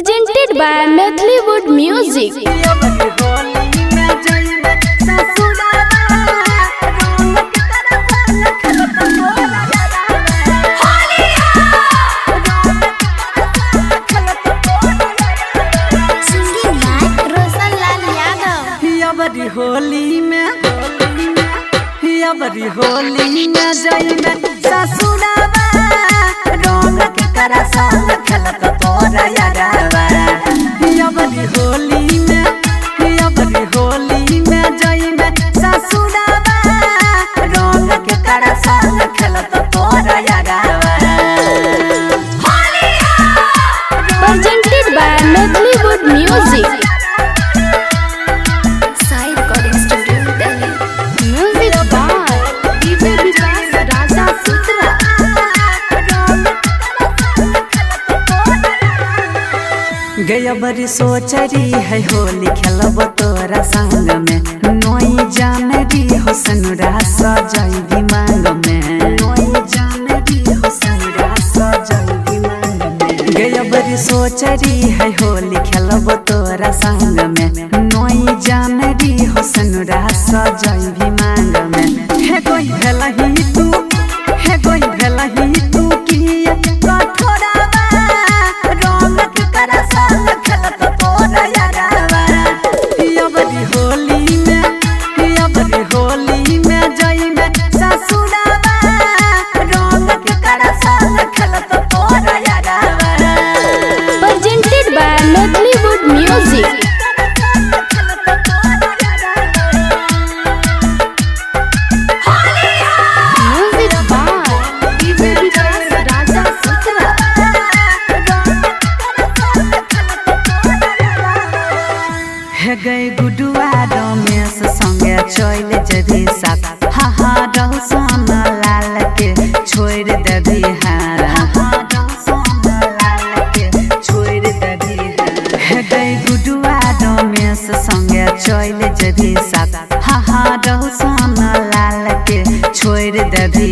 presented by Methleywood Music. Holi में जाइबे ससुराबा रंग के करा संग खेलत तोरा याराबा यबरी होली में जाइबे ससुराबा रंग के करा संग खेलत तोरा याराबा Presented by Methleywood Music. गया बड़ी सोचरी है होली खेलब तोरा संग में नोई जान दी हो सनुरा सजाई मांग में नोई जान दी हो सनुरा सजाई मांग में गया बड़ी सोचरी है होली खेलब तोरा संग में नोई जान दी हो सनुरा सजाई मांग में हे कोई भेलही तू हे कोई भेलही तू की कठोरा गए गुडुआ रमेश संगे चल जभी साथ हाँ रहु सोना लाल के छोड़ देवी छोड़ देवी गए गुडुआ रमेश संगे चल जभी साथ हाँ रहु सोना लाल के छोड़ देवी